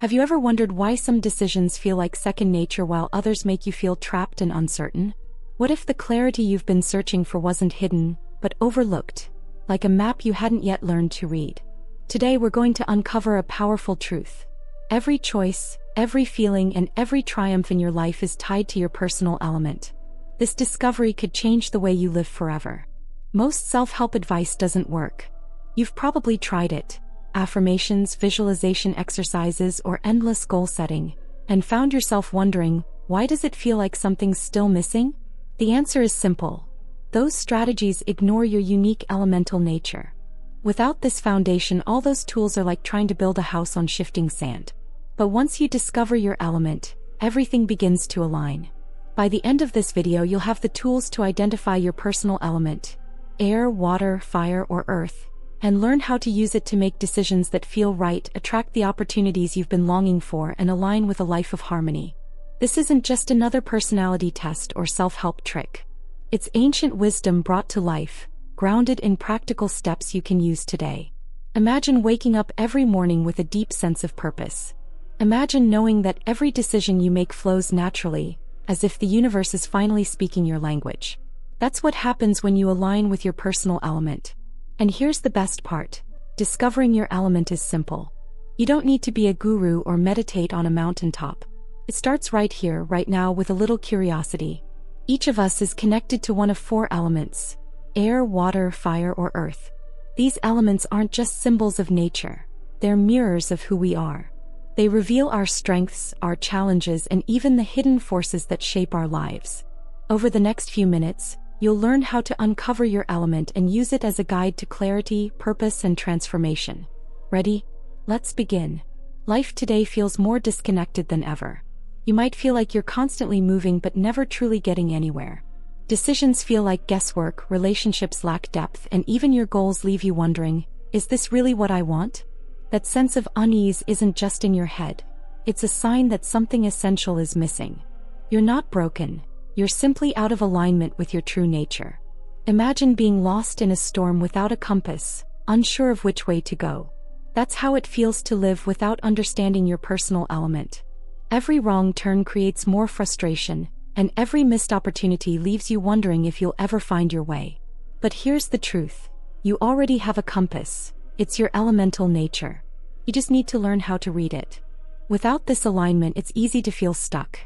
Have you ever wondered why some decisions feel like second nature while others make you feel trapped and uncertain? What if the clarity you've been searching for wasn't hidden, but overlooked, like a map you hadn't yet learned to read? Today we're going to uncover a powerful truth. Every choice, every feeling, and every triumph in your life is tied to your personal element. This discovery could change the way you live forever. Most self-help advice doesn't work. You've probably tried it. Affirmations, visualization exercises, or endless goal setting, and found yourself wondering, why does it feel like something's still missing? The answer is simple. Those strategies ignore your unique elemental nature. Without this foundation, all those tools are like trying to build a house on shifting sand. But once you discover your element, everything begins to align. By the end of this video, you'll have the tools to identify your personal element: air, water, fire, or earth, and learn how to use it to make decisions that feel right, attract the opportunities you've been longing for, and align with a life of harmony. This isn't just another personality test or self-help trick. It's ancient wisdom brought to life, grounded in practical steps you can use today. Imagine waking up every morning with a deep sense of purpose. Imagine knowing that every decision you make flows naturally, as if the universe is finally speaking your language. That's what happens when you align with your personal element. And here's the best part. Discovering your element is simple. You don't need to be a guru or meditate on a mountaintop. It starts right here, right now, with a little curiosity. Each of us is connected to one of four elements: air, water, fire, or earth. These elements aren't just symbols of nature. They're mirrors of who we are. They reveal our strengths, our challenges, and even the hidden forces that shape our lives. Over the next few minutes, you'll learn how to uncover your element and use it as a guide to clarity, purpose, and transformation. Ready? Let's begin. Life today feels more disconnected than ever. You might feel like you're constantly moving but never truly getting anywhere. Decisions feel like guesswork, relationships lack depth, and even your goals leave you wondering, is this really what I want? That sense of unease isn't just in your head. It's a sign that something essential is missing. You're not broken. You're simply out of alignment with your true nature. Imagine being lost in a storm without a compass, unsure of which way to go. That's how it feels to live without understanding your personal element. Every wrong turn creates more frustration, and every missed opportunity leaves you wondering if you'll ever find your way. But here's the truth. You already have a compass. It's your elemental nature. You just need to learn how to read it. Without this alignment, it's easy to feel stuck.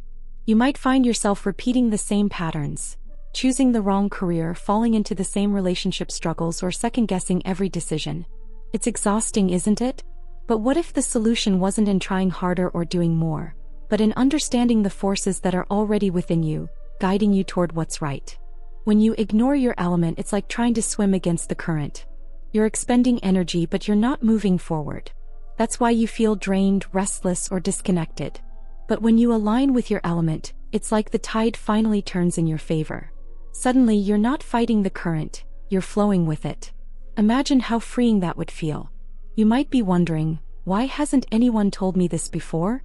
You might find yourself repeating the same patterns, choosing the wrong career, falling into the same relationship struggles, or second-guessing every decision. It's exhausting, isn't it? But what if the solution wasn't in trying harder or doing more, but in understanding the forces that are already within you, guiding you toward what's right? When you ignore your element, it's like trying to swim against the current. You're expending energy, but you're not moving forward. That's why you feel drained, restless, or disconnected. But when you align with your element, it's like the tide finally turns in your favor. Suddenly, you're not fighting the current, you're flowing with it. Imagine how freeing that would feel. You might be wondering, why hasn't anyone told me this before?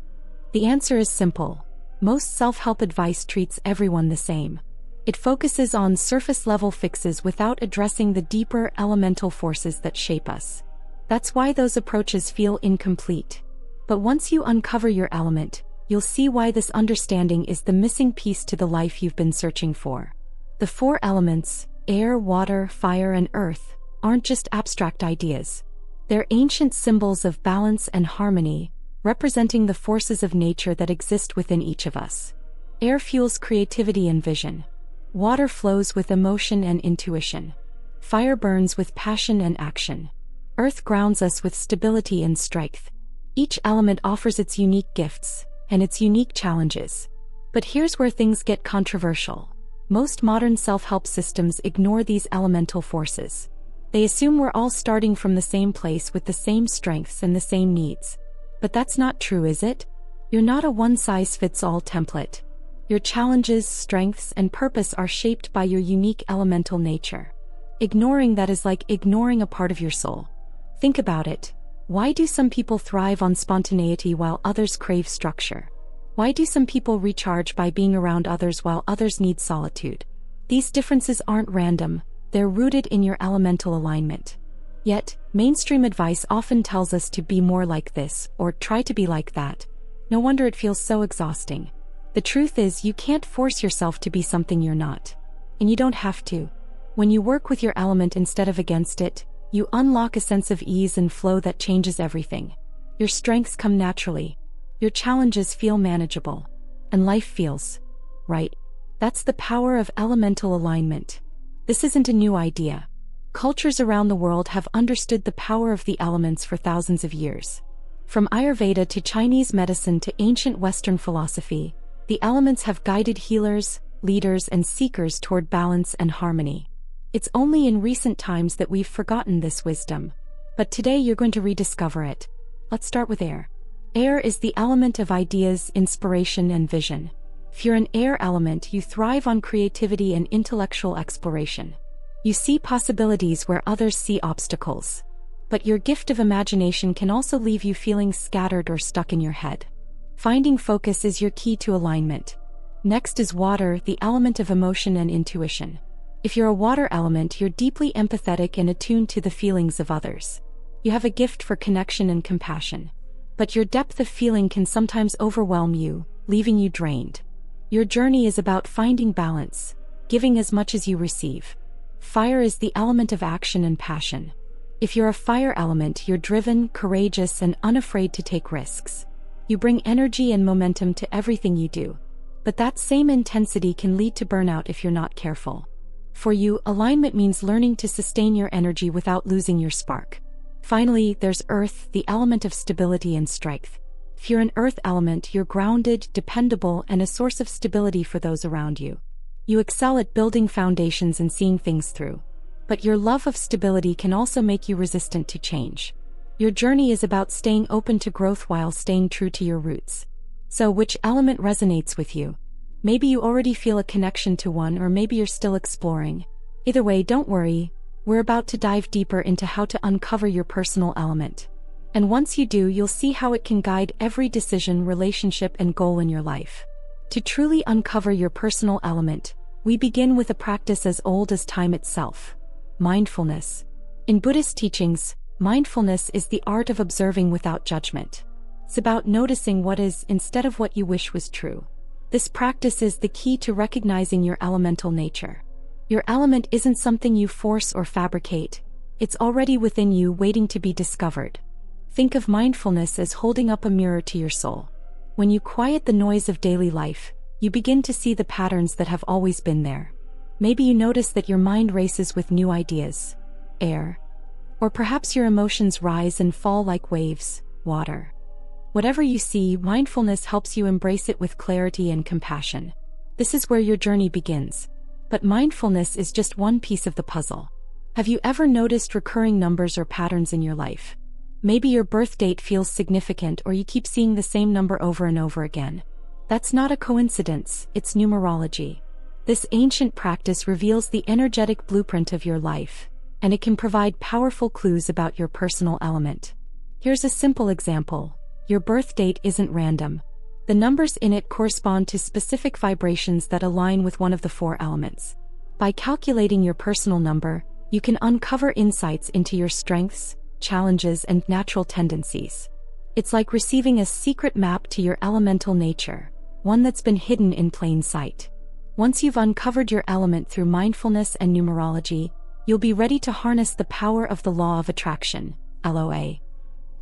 The answer is simple. Most self-help advice treats everyone the same. It focuses on surface-level fixes without addressing the deeper elemental forces that shape us. That's why those approaches feel incomplete. But once you uncover your element, you'll see why this understanding is the missing piece to the life you've been searching for. The four elements, air, water, fire, and earth, aren't just abstract ideas. They're ancient symbols of balance and harmony, representing the forces of nature that exist within each of us. Air fuels creativity and vision. Water flows with emotion and intuition. Fire burns with passion and action. Earth grounds us with stability and strength. Each element offers its unique gifts and its unique challenges. But here's where things get controversial. Most modern self-help systems ignore these elemental forces. They assume we're all starting from the same place with the same strengths and the same needs. But that's not true, is it? You're not a one-size-fits-all template. Your challenges, strengths, and purpose are shaped by your unique elemental nature. Ignoring that is like ignoring a part of your soul. Think about it. Why do some people thrive on spontaneity while others crave structure? Why do some people recharge by being around others while others need solitude? These differences aren't random, they're rooted in your elemental alignment. Yet, Mainstream advice often tells us to be more like this or try to be like that. No wonder it feels so exhausting. The truth is, you can't force yourself to be something you're not. And you don't have to. When you work with your element instead of against it, you unlock a sense of ease and flow that changes everything. Your strengths come naturally. Your challenges feel manageable. And life feels right. That's the power of elemental alignment. This isn't a new idea. Cultures around the world have understood the power of the elements for thousands of years. From Ayurveda to Chinese medicine to ancient Western philosophy, the elements have guided healers, leaders, and seekers toward balance and harmony. It's only in recent times that we've forgotten this wisdom. But today you're going to rediscover it. Let's start with air. Air is the element of ideas, inspiration, and vision. If you're an air element, you thrive on creativity and intellectual exploration. You see possibilities where others see obstacles. But your gift of imagination can also leave you feeling scattered or stuck in your head. Finding focus is your key to alignment. Next is water, the element of emotion and intuition. If you're a water element, you're deeply empathetic and attuned to the feelings of others. You have a gift for connection and compassion. But your depth of feeling can sometimes overwhelm you, leaving you drained. Your journey is about finding balance, giving as much as you receive. Fire is the element of action and passion. If you're a fire element, you're driven, courageous, and unafraid to take risks. You bring energy and momentum to everything you do. But that same intensity can lead to burnout if you're not careful. For you, alignment means learning to sustain your energy without losing your spark. Finally, there's earth, the element of stability and strength. If you're an earth element, you're grounded, dependable, and a source of stability for those around you. You excel at building foundations and seeing things through. But your love of stability can also make you resistant to change. Your journey is about staying open to growth while staying true to your roots. So which element resonates with you? Maybe you already feel a connection to one, or maybe you're still exploring. Either way, don't worry. We're about to dive deeper into how to uncover your personal element. And once you do, you'll see how it can guide every decision, relationship, and goal in your life. To truly uncover your personal element, we begin with a practice as old as time itself: mindfulness. In Buddhist teachings, mindfulness is the art of observing without judgment. It's about noticing what is instead of what you wish was true. This practice is the key to recognizing your elemental nature. Your element isn't something you force or fabricate. It's already within you, waiting to be discovered. Think of mindfulness as holding up a mirror to your soul. When you quiet the noise of daily life, you begin to see the patterns that have always been there. Maybe you notice that your mind races with new ideas, air. Or perhaps your emotions rise and fall like waves, water. Whatever you see, mindfulness helps you embrace it with clarity and compassion. This is where your journey begins. But mindfulness is just one piece of the puzzle. Have you ever noticed recurring numbers or patterns in your life? Maybe your birth date feels significant, or you keep seeing the same number over and over again. That's not a coincidence, it's numerology. This ancient practice reveals the energetic blueprint of your life, and it can provide powerful clues about your personal element. Here's a simple example. Your birth date isn't random. The numbers in it correspond to specific vibrations that align with one of the four elements. By calculating your personal number, you can uncover insights into your strengths, challenges, and natural tendencies. It's like receiving a secret map to your elemental nature, one that's been hidden in plain sight. Once you've uncovered your element through mindfulness and numerology, you'll be ready to harness the power of the law of attraction, LOA.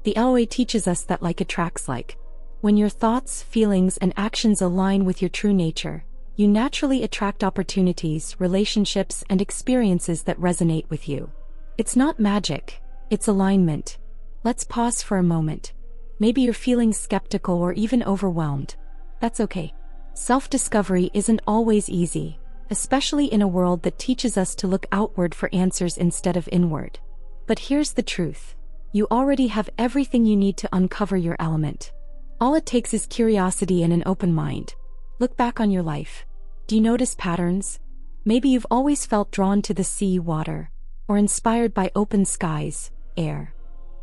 The LOA teaches us that like attracts like. When your thoughts, feelings, and actions align with your true nature, you naturally attract opportunities, relationships, and experiences that resonate with you. It's not magic, it's alignment. Let's pause for a moment. Maybe you're feeling skeptical or even overwhelmed. That's okay. Self-discovery isn't always easy, especially in a world that teaches us to look outward for answers instead of inward. But here's the truth. You already have everything you need to uncover your element. All it takes is curiosity and an open mind. Look back on your life. Do you notice patterns? Maybe you've always felt drawn to the sea, water, or inspired by open skies, air.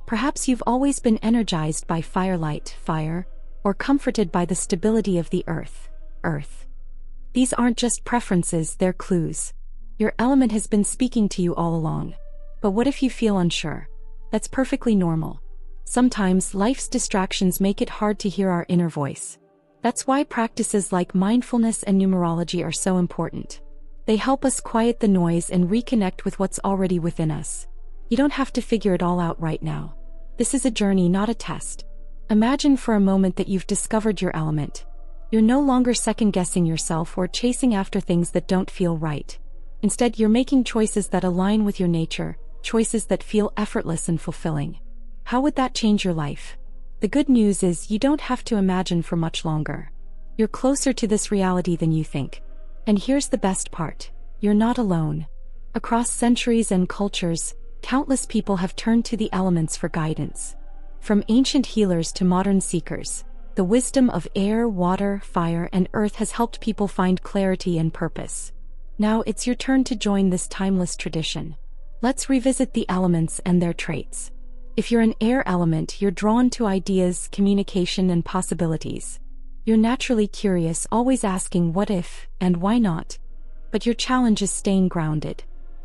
Perhaps you've always been energized by firelight, fire, or comforted by the stability of the earth, earth. These aren't just preferences, they're clues. Your element has been speaking to you all along. But what if you feel unsure? That's perfectly normal. Sometimes life's distractions make it hard to hear our inner voice. That's why practices like mindfulness and numerology are so important. They help us quiet the noise and reconnect with what's already within us. You don't have to figure it all out right now. This is a journey, not a test. Imagine for a moment that you've discovered your element. You're no longer second-guessing yourself or chasing after things that don't feel right. Instead, you're making choices that align with your nature, choices that feel effortless and fulfilling. How would that change your life? The good news is you don't have to imagine for much longer. You're closer to this reality than you think. And here's the best part. You're not alone. Across centuries and cultures, countless people have turned to the elements for guidance. From ancient healers to modern seekers, the wisdom of air, water, fire, and earth has helped people find clarity and purpose. Now it's your turn to join this timeless tradition. Let's revisit the elements and their traits. If you're an air element, you're drawn to ideas, communication, and possibilities. You're naturally curious, always asking what if, and why not. But your challenge is staying grounded.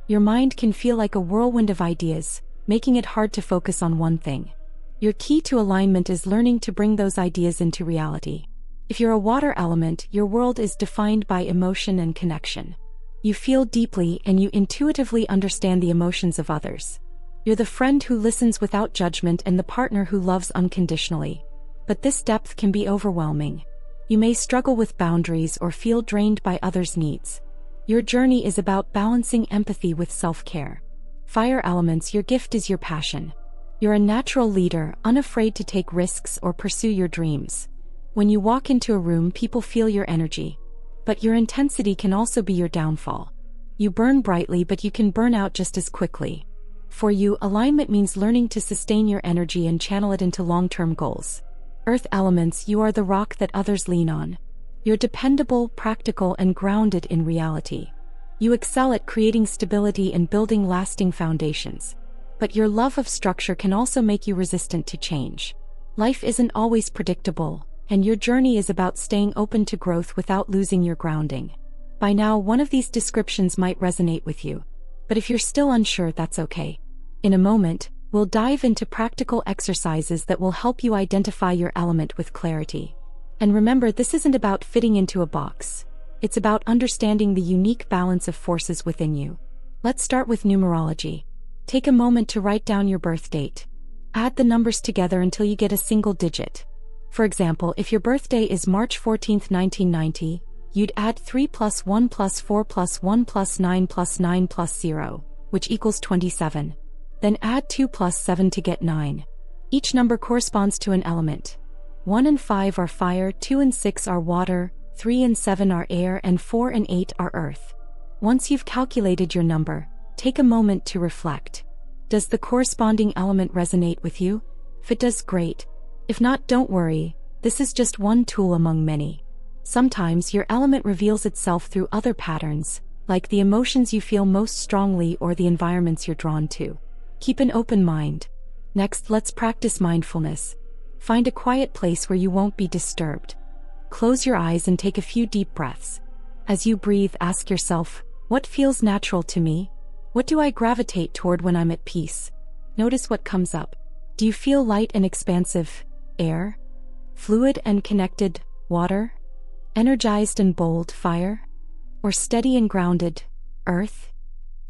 Your mind can feel like a whirlwind of ideas, making it hard to focus on one thing. Your key to alignment is learning to bring those ideas into reality. If you're a water element, your world is defined by emotion and connection. You feel deeply and you intuitively understand the emotions of others. You're the friend who listens without judgment and the partner who loves unconditionally. But this depth can be overwhelming. You may struggle with boundaries or feel drained by others' needs. Your journey is about balancing empathy with self-care. Fire elements, your gift is your passion. You're a natural leader, unafraid to take risks or pursue your dreams. When you walk into a room, people feel your energy. But your intensity can also be your downfall. You burn brightly, but you can burn out just as quickly. For you, alignment means learning to sustain your energy and channel it into long-term goals. Earth elements, you are the rock that others lean on. You're dependable, practical, and grounded in reality. You excel at creating stability and building lasting foundations. But your love of structure can also make you resistant to change. Life isn't always predictable, and your journey is about staying open to growth without losing your grounding. By now, one of these descriptions might resonate with you. But if you're still unsure, that's okay. In a moment, we'll dive into practical exercises that will help you identify your element with clarity. And remember, this isn't about fitting into a box. It's about understanding the unique balance of forces within you. Let's start with numerology. Take a moment to write down your birth date. Add the numbers together until you get a single digit. For example, if your birthday is March 14, 1990, you'd add 3 plus 1 plus 4 plus 1 plus 9 plus 9 plus 0, which equals 27. Then add 2 plus 7 to get 9. Each number corresponds to an element. 1 and 5 are fire, 2 and 6 are water, 3 and 7 are air, and 4 and 8 are earth. Once you've calculated your number, take a moment to reflect. Does the corresponding element resonate with you? If it does, great. If not, don't worry, this is just one tool among many. Sometimes your element reveals itself through other patterns, like the emotions you feel most strongly or the environments you're drawn to. Keep an open mind. Next, let's practice mindfulness. Find a quiet place where you won't be disturbed. Close your eyes and take a few deep breaths. As you breathe, ask yourself, what feels natural to me? What do I gravitate toward when I'm at peace? Notice what comes up. Do you feel light and expansive? Air? Fluid and connected? Water? Energized and bold? Fire? Or steady and grounded? Earth?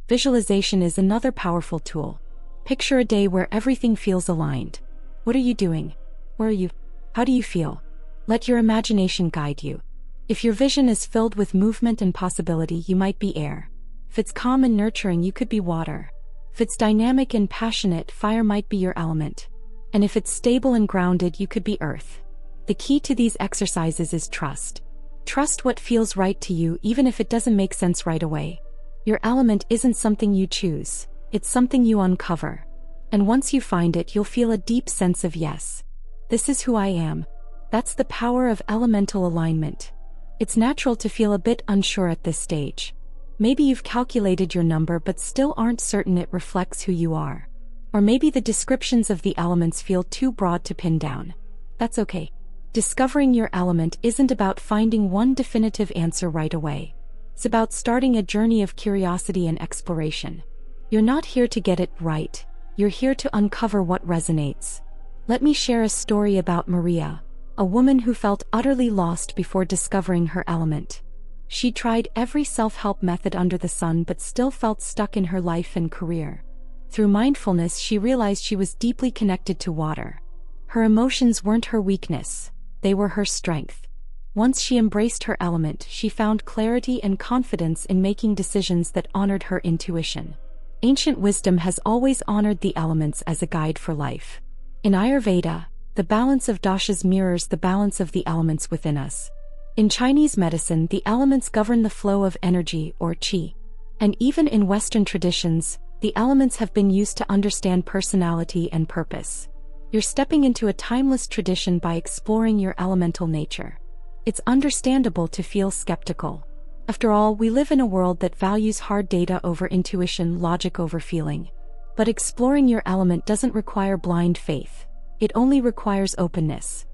Visualization is another powerful tool. Picture a day where everything feels aligned. What are you doing? Where are you? How do you feel? Let your imagination guide you. If your vision is filled with movement and possibility, you might be air. If it's calm and nurturing, you could be water. If it's dynamic and passionate, fire might be your element. And if it's stable and grounded, you could be earth. The key to these exercises is trust. Trust what feels right to you, even if it doesn't make sense right away. Your element isn't something you choose, it's something you uncover. And once you find it, you'll feel a deep sense of yes. This is who I am. That's the power of elemental alignment. It's natural to feel a bit unsure at this stage. Maybe you've calculated your number but still aren't certain it reflects who you are. Or maybe the descriptions of the elements feel too broad to pin down. That's okay. Discovering your element isn't about finding one definitive answer right away. It's about starting a journey of curiosity and exploration. You're not here to get it right. You're here to uncover what resonates. Let me share a story about Maria, a woman who felt utterly lost before discovering her element. She tried every self-help method under the sun but still felt stuck in her life and career. Through mindfulness, she realized she was deeply connected to water. Her emotions weren't her weakness, they were her strength. Once she embraced her element, she found clarity and confidence in making decisions that honored her intuition. Ancient wisdom has always honored the elements as a guide for life. In Ayurveda, the balance of doshas mirrors the balance of the elements within us. In Chinese medicine, the elements govern the flow of energy or qi. And even in Western traditions, the elements have been used to understand personality and purpose. You're stepping into a timeless tradition by exploring your elemental nature. It's understandable to feel skeptical. After all, we live in a world that values hard data over intuition, logic over feeling. But exploring your element doesn't require blind faith. It only requires openness.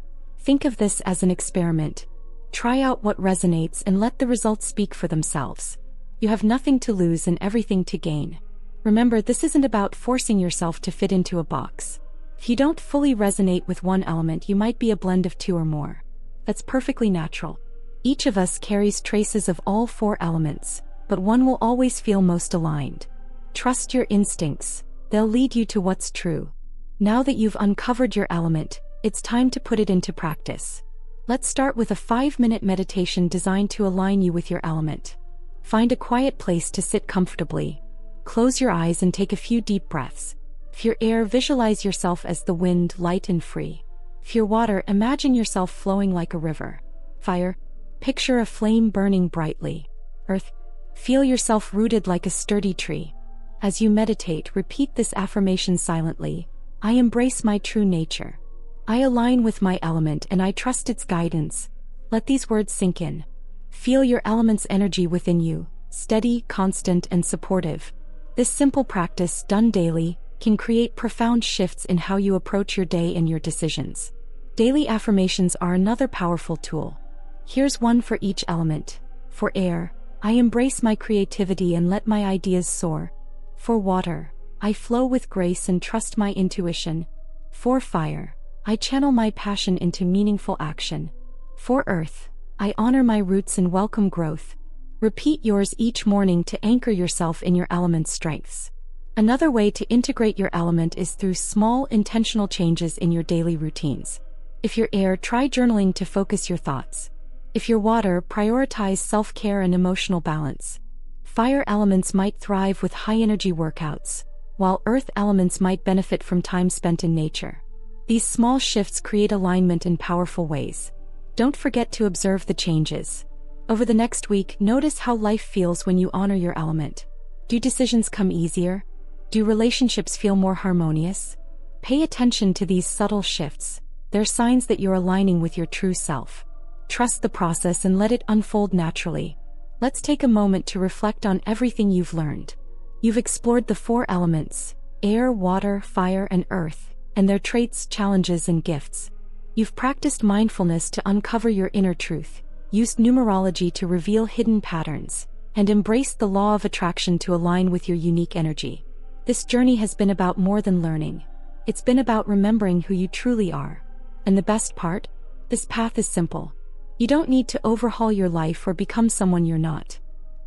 Think of this as an experiment. Try out what resonates and let the results speak for themselves. You have nothing to lose and everything to gain. Remember, this isn't about forcing yourself to fit into a box. If you don't fully resonate with one element, you might be a blend of two or more. That's perfectly natural. Each of us carries traces of all four elements, but one will always feel most aligned. Trust your instincts, they'll lead you to what's true. Now that you've uncovered your element, it's time to put it into practice. Let's start with a 5-minute meditation designed to align you with your element. Find a quiet place to sit comfortably. Close your eyes and take a few deep breaths. If you're air, visualize yourself as the wind, light and free. If you're water, imagine yourself flowing like a river. Fire, picture a flame burning brightly. Earth, feel yourself rooted like a sturdy tree. As you meditate, repeat this affirmation silently. I embrace my true nature. I align with my element and I trust its guidance. Let these words sink in. Feel your element's energy within you, steady, constant, and supportive. This simple practice, done daily, can create profound shifts in how you approach your day and your decisions. Daily affirmations are another powerful tool. Here's one for each element. For air, I embrace my creativity and let my ideas soar. For water, I flow with grace and trust my intuition. For fire, I channel my passion into meaningful action. For earth, I honor my roots and welcome growth. Repeat yours each morning to anchor yourself in your element's strengths. Another way to integrate your element is through small, intentional changes in your daily routines. If you're air, try journaling to focus your thoughts. If you're water, prioritize self-care and emotional balance. Fire elements might thrive with high-energy workouts, while earth elements might benefit from time spent in nature. These small shifts create alignment in powerful ways. Don't forget to observe the changes. Over the next week, notice how life feels when you honor your element. Do decisions come easier? Do relationships feel more harmonious? Pay attention to these subtle shifts. They're signs that you're aligning with your true self. Trust the process and let it unfold naturally. Let's take a moment to reflect on everything you've learned. You've explored the four elements: air, water, fire, and earth, and their traits, challenges, and gifts. You've practiced mindfulness to uncover your inner truth, used numerology to reveal hidden patterns, and embraced the law of attraction to align with your unique energy. This journey has been about more than learning. It's been about remembering who you truly are. And the best part? This path is simple. You don't need to overhaul your life or become someone you're not.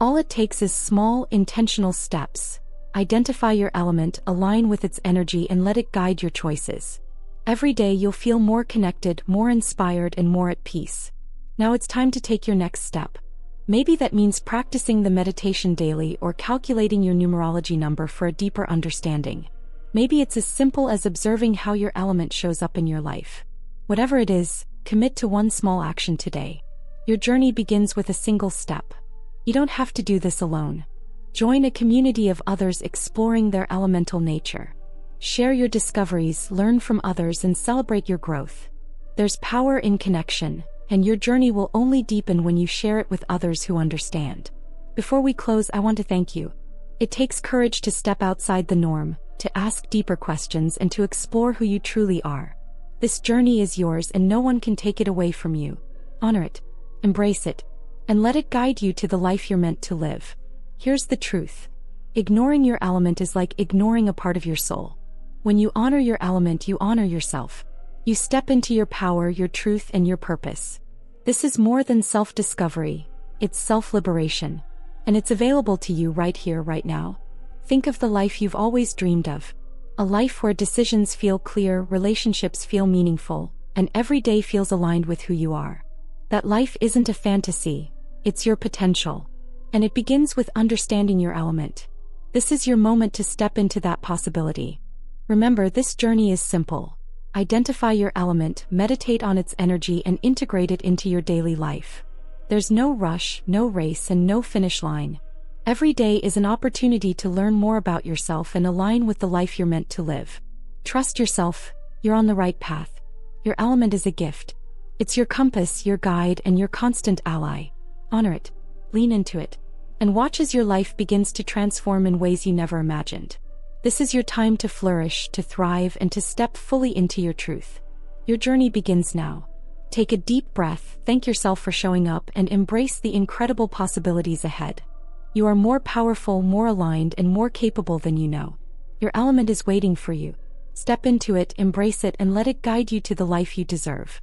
All it takes is small, intentional steps. Identify your element, align with its energy, and let it guide your choices. Every day you'll feel more connected, more inspired, and more at peace. Now it's time to take your next step. Maybe that means practicing the meditation daily or calculating your numerology number for a deeper understanding. Maybe it's as simple as observing how your element shows up in your life. Whatever it is, commit to one small action today. Your journey begins with a single step. You don't have to do this alone. Join a community of others exploring their elemental nature. Share your discoveries, learn from others, and celebrate your growth. There's power in connection, and your journey will only deepen when you share it with others who understand. Before we close, I want to thank you. It takes courage to step outside the norm, to ask deeper questions, and to explore who you truly are. This journey is yours and no one can take it away from you. Honor it, embrace it, and let it guide you to the life you're meant to live. Here's the truth. Ignoring your element is like ignoring a part of your soul. When you honor your element, you honor yourself. You step into your power, your truth, and your purpose. This is more than self-discovery, it's self-liberation. And it's available to you right here, right now. Think of the life you've always dreamed of. A life where decisions feel clear, relationships feel meaningful, and every day feels aligned with who you are. That life isn't a fantasy, it's your potential. And it begins with understanding your element. This is your moment to step into that possibility. Remember, this journey is simple. Identify your element, meditate on its energy, and integrate it into your daily life. There's no rush, no race, and no finish line. Every day is an opportunity to learn more about yourself and align with the life you're meant to live. Trust yourself, you're on the right path. Your element is a gift. It's your compass, your guide, and your constant ally. Honor it, lean into it, and watch as your life begins to transform in ways you never imagined. This is your time to flourish, to thrive, and to step fully into your truth. Your journey begins now. Take a deep breath, thank yourself for showing up, and embrace the incredible possibilities ahead. You are more powerful, more aligned, and more capable than you know. Your element is waiting for you. Step into it, embrace it, and let it guide you to the life you deserve.